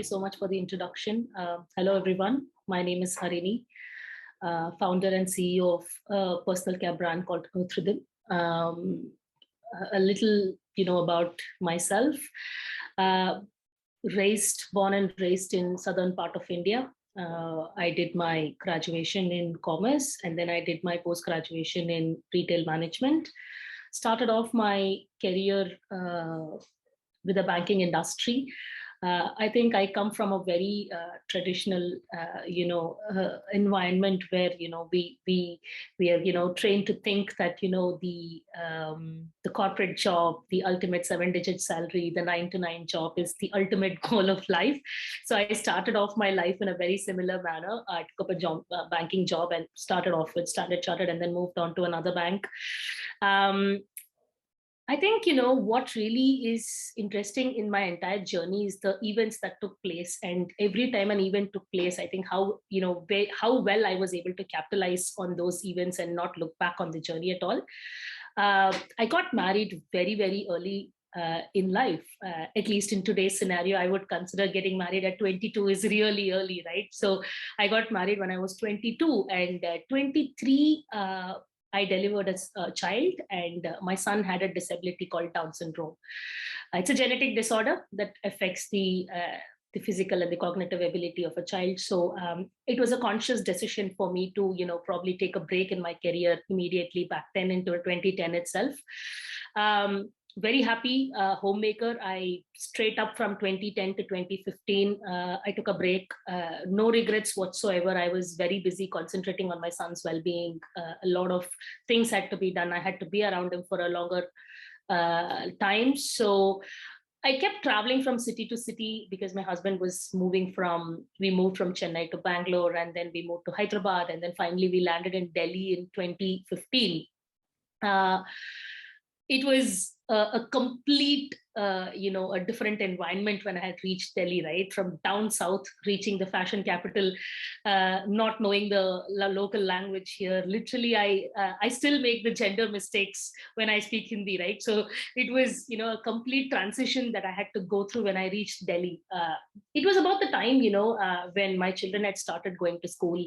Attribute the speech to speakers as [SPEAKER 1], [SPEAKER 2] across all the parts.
[SPEAKER 1] you so much for the introduction. Hello, everyone. My name is Harini, founder and CEO of a personal care brand called Rhythm. A little, about myself. Born and raised in southern part of India. I did my graduation in commerce, and then I did my post-graduation in retail management. Started off my career with the banking industry. I think I come from a very traditional, environment where we are trained to think that the corporate job, the ultimate 7-digit salary, the 9-to-9 job is the ultimate goal of life. So I started off my life in a very similar manner. I took up a job, banking job, and started off with Standard Chartered, and then moved on to another bank. I think, what really is interesting in my entire journey is the events that took place. And every time an event took place, I think how well I was able to capitalize on those events and not look back on the journey at all. I got married very, very early in life. At least in today's scenario, I would consider getting married at 22 is really early, right? So I got married when I was 22, and 23, I delivered a child, and my son had a disability called Down syndrome. It's a genetic disorder that affects the physical and the cognitive ability of a child. So it was a conscious decision for me to, probably take a break in my career immediately back then into 2010 itself. Very happy homemaker. I straight up from 2010 to 2015, I took a break. No regrets whatsoever. I was very busy concentrating on my son's well-being. A lot of things had to be done. I had to be around him for a longer time. So I kept traveling from city to city because my husband was we moved from Chennai to Bangalore, and then we moved to Hyderabad, and then finally we landed in Delhi in 2015. It was a complete, a different environment when I had reached Delhi, right? From down south, reaching the fashion capital, not knowing the local language here. Literally, I still make the gender mistakes when I speak Hindi, right? So it was, a complete transition that I had to go through when I reached Delhi. It was about the time, when my children had started going to school,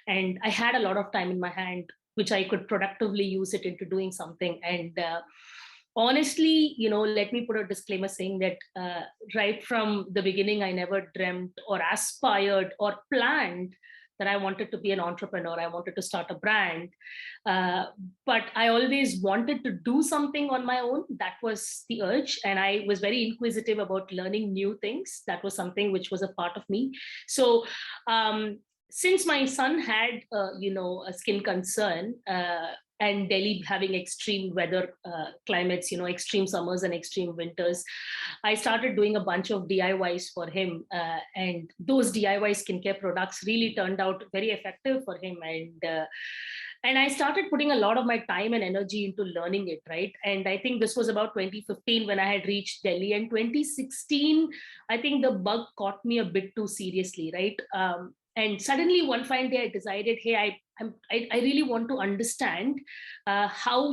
[SPEAKER 1] and I had a lot of time in my hand, which I could productively use it into doing something. And honestly, let me put a disclaimer saying that right from the beginning, I never dreamt or aspired or planned that I wanted to be an entrepreneur. I wanted to start a brand. But I always wanted to do something on my own. That was the urge. And I was very inquisitive about learning new things. That was something which was a part of me. So since my son had, a skin concern, and Delhi having extreme weather climates, extreme summers and extreme winters, I started doing a bunch of DIYs for him. And those DIY skincare products really turned out very effective for him. And I started putting a lot of my time and energy into learning it, right? And I think this was about 2015 when I had reached Delhi. And 2016, I think the bug caught me a bit too seriously, right? And suddenly one fine day I decided, hey, I really want to understand how,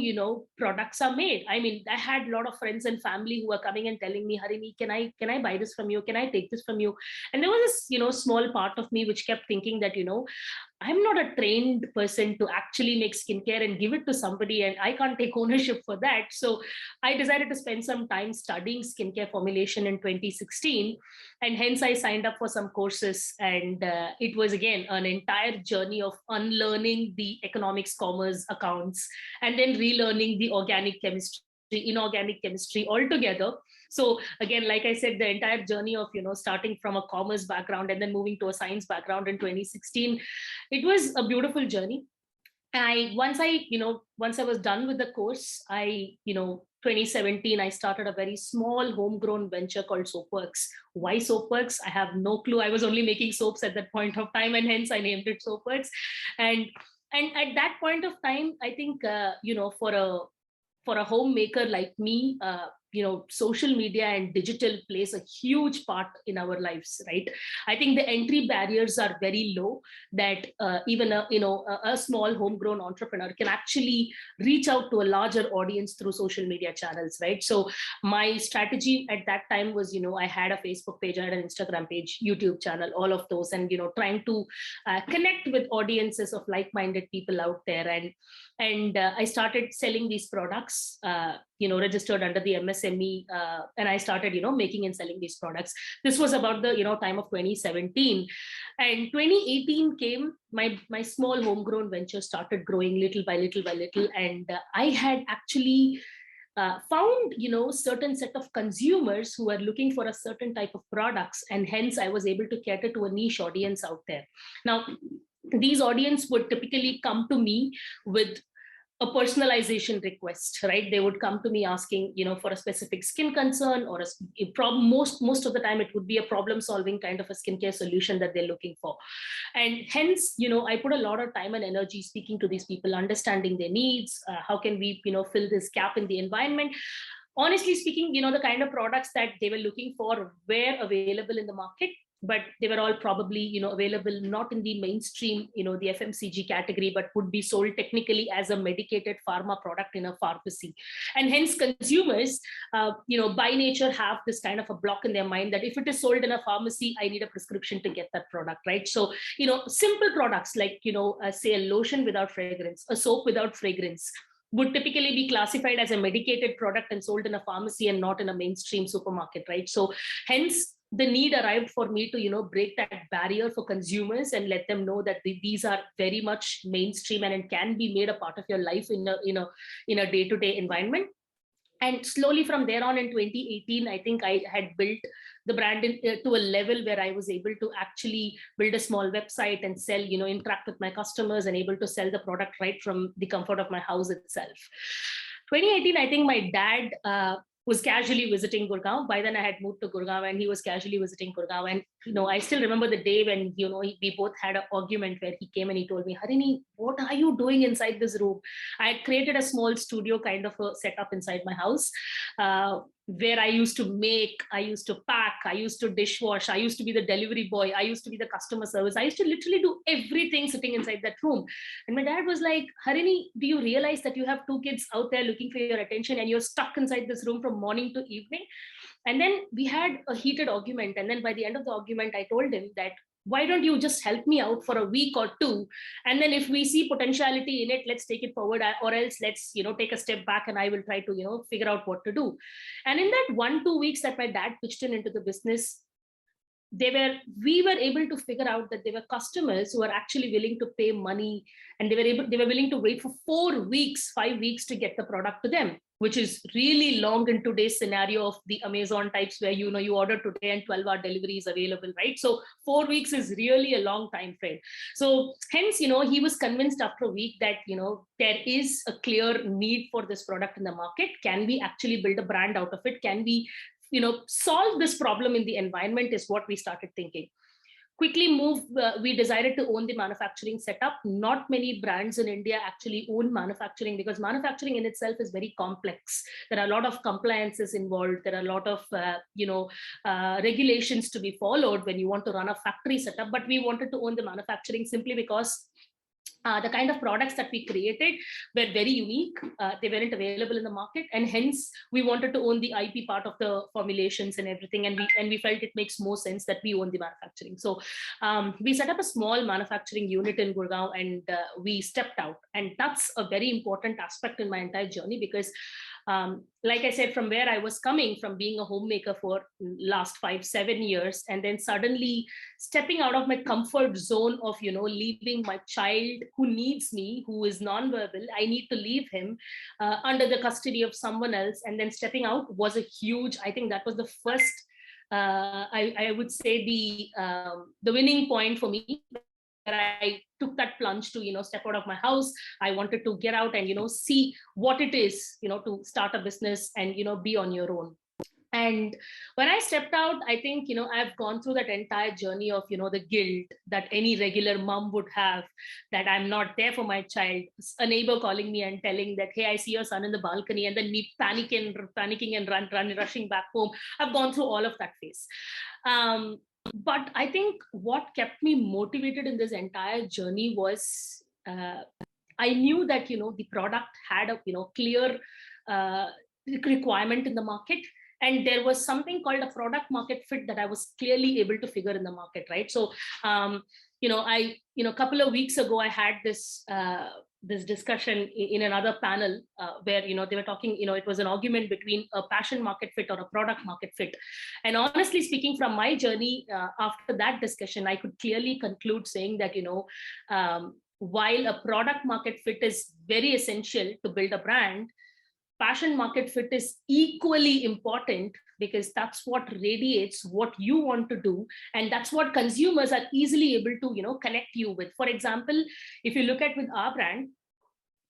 [SPEAKER 1] products are made. I mean, I had a lot of friends and family who were coming and telling me, Harini, can I buy this from you? Can I take this from you? And there was this, small part of me which kept thinking that, I'm not a trained person to actually make skincare and give it to somebody, and I can't take ownership for that. So I decided to spend some time studying skincare formulation in 2016. And hence I signed up for some courses. And it was, again, an entire journey of unlearning the economics, commerce, accounts, and then relearning the organic chemistry, inorganic chemistry altogether. So again, like I said, the entire journey of, starting from a commerce background and then moving to a science background in 2016, it was a beautiful journey. Once I was done with the course, 2017, I started a very small homegrown venture called Soapworks. Why Soapworks? I have no clue. I was only making soaps at that point of time, and hence I named it Soapworks. And at that point of time, I think, for a homemaker like me, social media and digital plays a huge part in our lives, right? I think the entry barriers are very low, that even a small homegrown entrepreneur can actually reach out to a larger audience through social media channels, right? So my strategy at that time was, I had a Facebook page, I had an Instagram page, YouTube channel, all of those, and trying to connect with audiences of like-minded people out there. And I started selling these products, registered under the MSME, and I started, making and selling these products. This was about the, time of 2017. And 2018 came, my small homegrown venture started growing little by little by little. And I had actually found, certain set of consumers who are looking for a certain type of products. And hence I was able to cater to a niche audience out there. Now, these audience would typically come to me with a personalization request, right? They would come to me asking, for a specific skin concern, or a problem. Most of the time it would be a problem solving kind of a skincare solution that they're looking for. And hence, I put a lot of time and energy speaking to these people, understanding their needs. How can we, fill this gap in the environment? Honestly speaking, the kind of products that they were looking for were available in the market, but they were all probably, available not in the mainstream, the FMCG category, but would be sold technically as a medicated pharma product in a pharmacy. And hence consumers, by nature have this kind of a block in their mind that if it is sold in a pharmacy, I need a prescription to get that product, right? So, simple products like, say a lotion without fragrance, a soap without fragrance, would typically be classified as a medicated product and sold in a pharmacy and not in a mainstream supermarket, right? So hence the need arrived for me to, break that barrier for consumers and let them know that these are very much mainstream and can be made a part of your life in a day-to-day environment. And slowly from there on in 2018, I think I had built the brand to a level where I was able to actually build a small website and sell, interact with my customers and able to sell the product right from the comfort of my house itself. 2018, I think my dad was casually visiting Gurgaon. By then I had moved to Gurgaon and he was casually visiting Gurgaon. And, I still remember the day when, we both had an argument where he came and he told me, Harini, what are you doing inside this room? I had created a small studio kind of a setup inside my house, where I used to make, I used to pack, I used to dishwash, I used to be the delivery boy, I used to be the customer service. I used to literally do everything sitting inside that room. And my dad was like, Harini, do you realize that you have two kids out there looking for your attention and you're stuck inside this room from morning to evening? And then we had a heated argument. And then by the end of the argument, I told him that, why don't you just help me out for a week or two? And then if we see potentiality in it, let's take it forward, or else let's, take a step back and I will try to, figure out what to do. And in that 1-2 weeks that my dad pitched into the business, we were able to figure out that there were customers who are actually willing to pay money, and they were willing to wait for 4 weeks, 5 weeks to get the product to them, which is really long in today's scenario of the Amazon types where, you order today and 12-hour delivery is available, right? So 4 weeks is really a long time frame. So hence, he was convinced after a week that, there is a clear need for this product in the market. Can we actually build a brand out of it? Can we solve this problem in the environment is what we started thinking. Quickly we decided to own the manufacturing setup. Not many brands in India actually own manufacturing, because manufacturing in itself is very complex. There are a lot of compliances involved. There are a lot of, regulations to be followed when you want to run a factory setup. But we wanted to own the manufacturing simply because the kind of products that we created were very unique. They weren't available in the market, and hence we wanted to own the IP part of the formulations and everything. And we felt it makes more sense that we own the manufacturing. So we set up a small manufacturing unit in Gurgaon, and we stepped out. And that's a very important aspect in my entire journey, because like I said, from where I was coming from, being a homemaker for last 5-7 years, and then suddenly stepping out of my comfort zone of, leaving my child who needs me, who is nonverbal, I need to leave him under the custody of someone else. And then stepping out was a huge, I think that was the first, I would say the winning point for me. I took that plunge to, step out of my house. I wanted to get out and, see what it is, to start a business and, be on your own. And when I stepped out, I think, I've gone through that entire journey of, the guilt that any regular mom would have, that I'm not there for my child. A neighbor calling me and telling that, hey, I see your son in the balcony, and then me panicking and rushing back home. I've gone through all of that phase. But I think what kept me motivated in this entire journey was, I knew that, the product had a, clear requirement in the market, and there was something called a product market fit that I was clearly able to figure in the market, right? So a couple of weeks ago I had this discussion in another panel, where they were talking, it was an argument between a passion market fit or a product market fit. And honestly speaking, from my journey, after that discussion, I could clearly conclude saying that, while a product market fit is very essential to build a brand, passion market fit is equally important, because that's what radiates what you want to do, and that's what consumers are easily able to connect you with. For example, if you look at with our brand,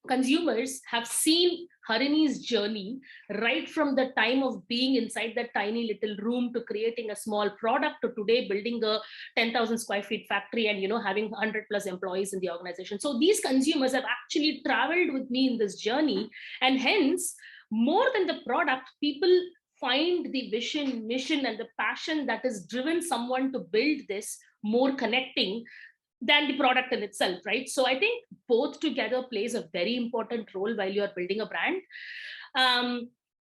[SPEAKER 1] consumers have seen Harini's journey right from the time of being inside that tiny little room to creating a small product to today building a 10,000 square feet factory and having 100 plus employees in the organization. So these consumers have actually traveled with me in this journey, and hence, more than the product, people find the vision, mission, and the passion that has driven someone to build this more connecting than the product in itself, right? So I think both together plays a very important role while you're building a brand.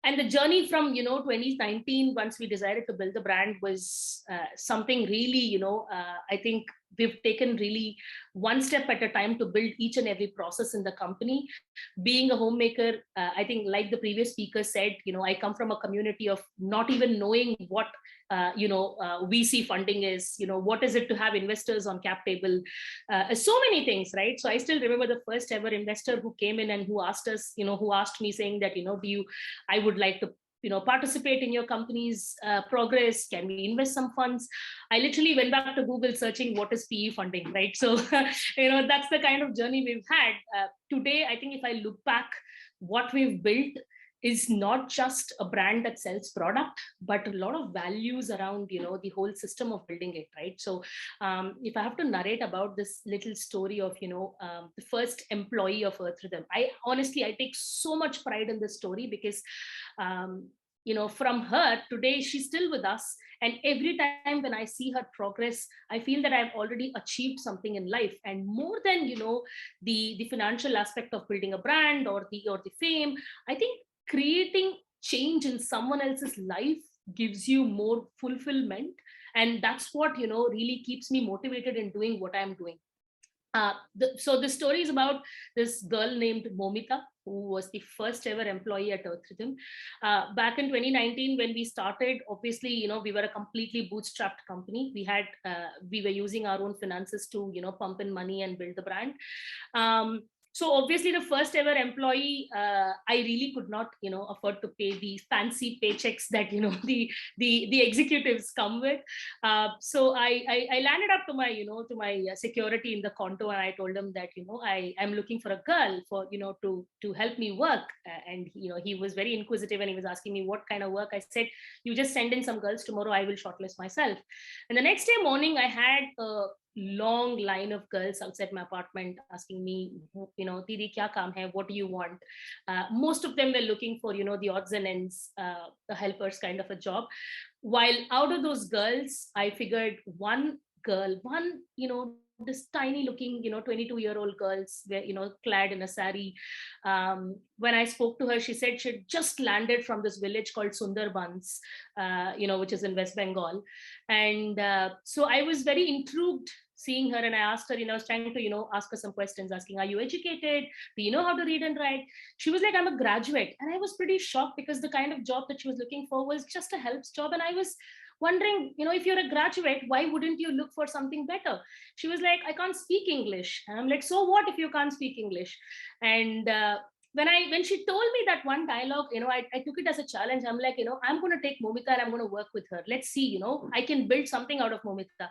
[SPEAKER 1] And the journey from 2019, once we decided to build the brand, was something really, I think we've taken really one step at a time to build each and every process in the company. Being a homemaker, I think, like the previous speaker said, I come from a community of not even knowing what VC funding is, what is it to have investors on cap table, so many things, right? So I still remember the first ever investor who came in and who asked us, who asked me saying that, I would like to participate in your company's progress. Can we invest some funds? I literally went back to Google searching what is PE funding, right? So, that's the kind of journey we've had. Today, I think if I look back, what we've built is not just a brand that sells product, but a lot of values around, the whole system of building it, right? So if I have to narrate about this little story of, the first employee of Earth Rhythm, I take so much pride in this story, because from her, today she's still with us, and every time when I see her progress, I feel that I've already achieved something in life. And more than the financial aspect of building a brand or the fame, I think creating change in someone else's life gives you more fulfillment, and that's what really keeps me motivated in doing what I'm doing. So the story is about this girl named Momita, who was the first ever employee at Earth Rhythm. Back in 2019, when we started, obviously, we were a completely bootstrapped company. We were using our own finances to, pump in money and build the brand. So obviously, the first ever employee, I really could not, afford to pay the fancy paychecks that the executives come with. So I landed up to my security in the condo, and I told him that I'm looking for a girl for to help me work. And he was very inquisitive, and he was asking me what kind of work. I said, you just send in some girls tomorrow. I will shortlist myself. And the next day morning, I had a long line of girls outside my apartment asking me, Didi, kya kaam hai? What do you want? Most of them were looking for, the odds and ends, the helpers kind of a job. While out of those girls, I figured one girl, this tiny looking, 22-year-old girls were, clad in a sari. When I spoke to her, she said she'd just landed from this village called Sundarbans, which is in West Bengal. And so I was very intrigued seeing her, and I asked her, I was trying to, ask her some questions, asking, are you educated? Do you know how to read and write? She was like, I'm a graduate. And I was pretty shocked, because the kind of job that she was looking for was just a helps job. And I was wondering, if you're a graduate, why wouldn't you look for something better? She was like, I can't speak English. And I'm like, so what if you can't speak English? And when she told me that one dialogue, I took it as a challenge. I'm like, I'm going to take Momita and I'm going to work with her. Let's see, I can build something out of Momita.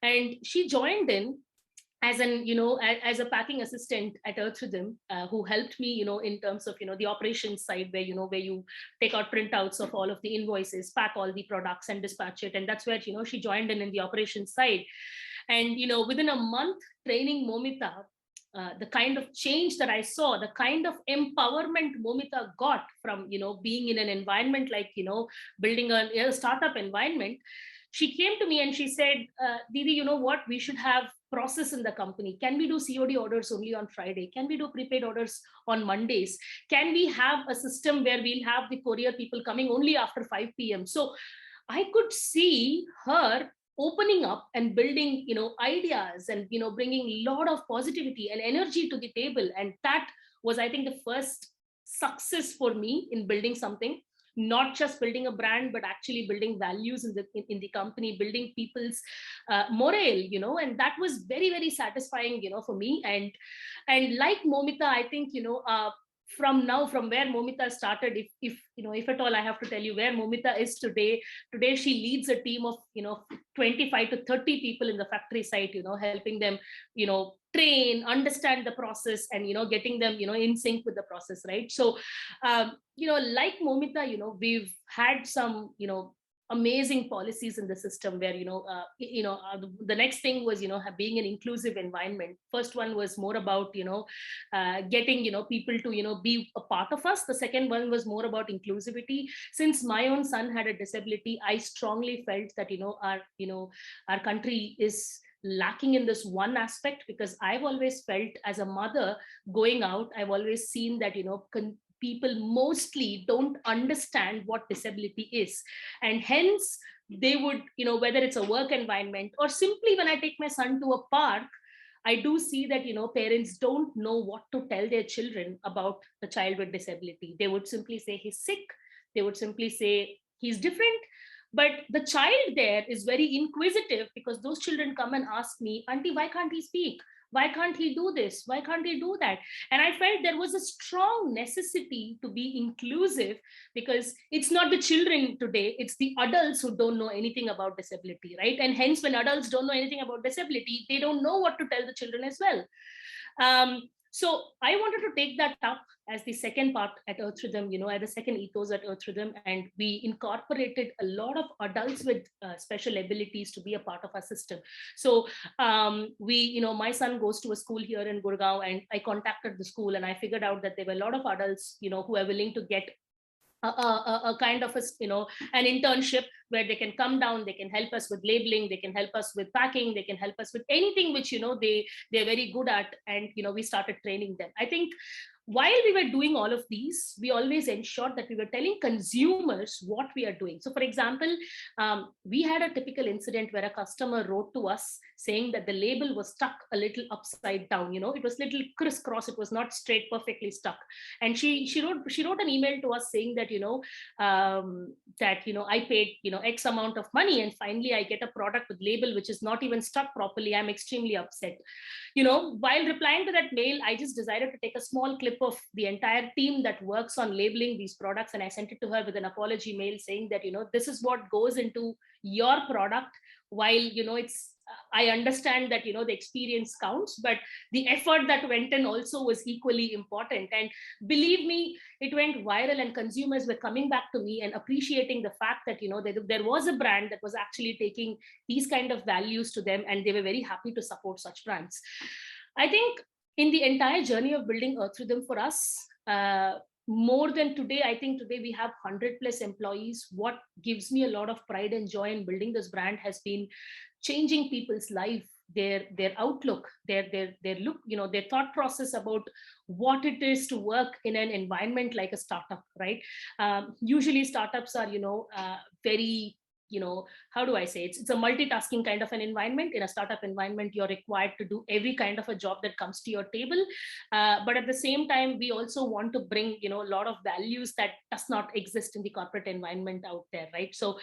[SPEAKER 1] And she joined in. as an as a packing assistant at Earth Rhythm, who helped me in terms of the operations side, where where you take out printouts of all of the invoices, pack all the products and dispatch it. And that's where she joined in the operations side. And within a month training Momita, the kind of change that I saw, the kind of empowerment Momita got from being in an environment like building a startup environment. She came to me and she said, Didi, you know what? We should have process in the company. Can we do COD orders only on Friday? Can we do prepaid orders on Mondays? Can we have a system where we'll have the courier people coming only after 5 p.m.? So I could see her opening up and building ideas and bringing a lot of positivity and energy to the table. And that was, I think, the first success for me in building something, not just building a brand, but actually building values in the company, building people's morale, and that was very, very satisfying, for me. And like Momita, I think, from where Momita started, if at all I have to tell you where Momita is today she leads a team of 25 to 30 people in the factory site, helping them train, understand the process, and getting them in sync with the process, right? So like Momita, we've had some amazing policies in the system where the next thing was being an inclusive environment. First one was more about getting people to be a part of us. The second one was more about inclusivity. Since my own son had a disability, I strongly felt that our country is lacking in this one aspect, because I've always felt, as a mother going out, I've always seen that people mostly don't understand what disability is, and hence they would whether it's a work environment or simply when I take my son to a park, I do see that parents don't know what to tell their children about the child with disability. They would simply say he's sick, they would simply say he's different. But the child there is very inquisitive, because those children come and ask me, Auntie, why can't he speak? Why can't he do this? Why can't he do that? And I felt there was a strong necessity to be inclusive, because it's not the children today, it's the adults who don't know anything about disability, right? And hence, when adults don't know anything about disability, they don't know what to tell the children as well. So I wanted to take that up as the second part at Earth Rhythm, as the second ethos at Earth Rhythm, and we incorporated a lot of adults with special abilities to be a part of our system. So my son goes to a school here in Gurgaon, and I contacted the school and I figured out that there were a lot of adults, who are willing to get a kind of an internship where they can come down, they can help us with labeling, they can help us with packing, they can help us with anything which they're very good at. And we started training them. I think while we were doing all of these, we always ensured that we were telling consumers what we are doing. So for example, we had a typical incident where a customer wrote to us saying that the label was stuck a little upside down. It was little crisscross, it was not straight, perfectly stuck. And she wrote an email to us saying that I paid X amount of money, and finally I get a product with label which is not even stuck properly. I'm extremely upset. While replying to that mail, I just decided to take a small clip of the entire team that works on labeling these products, and I sent it to her with an apology mail saying that this is what goes into your product. While it's I understand that the experience counts, but the effort that went in also was equally important. And believe me, it went viral, and consumers were coming back to me and appreciating the fact that there was a brand that was actually taking these kind of values to them, and they were very happy to support such brands. I think in the entire journey of building Earth Rhythm for us, more than today, I think today we have 100 plus employees. What gives me a lot of pride and joy in building this brand has been changing people's life, their outlook, their look, their thought process about what it is to work in an environment like a startup, right? Usually startups are very how do I say, it's a multitasking kind of an environment. In a startup environment, you're required to do every kind of a job that comes to your table, but at the same time we also want to bring a lot of values that does not exist in the corporate environment out there, right? So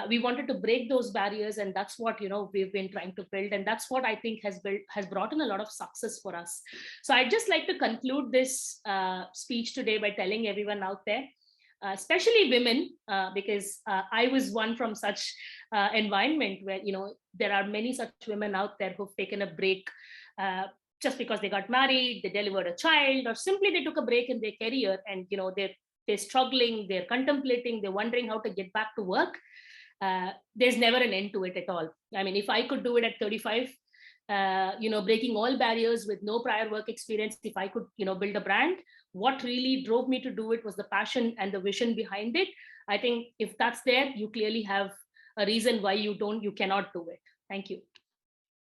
[SPEAKER 1] we wanted to break those barriers, and that's what we've been trying to build, and that's what I think has brought in a lot of success for us. So I'd just like to conclude this speech today by telling everyone out there, especially women, because I was one from such environment where there are many such women out there who've taken a break just because they got married, they delivered a child, or simply they took a break in their career, and they're struggling, they're contemplating, they're wondering how to get back to work. There's never an end to it at all. I mean, if I could do it at 35, breaking all barriers with no prior work experience, if I could, build a brand, what really drove me to do it was the passion and the vision behind it. I think if that's there, you clearly have a reason why you cannot do it. Thank you.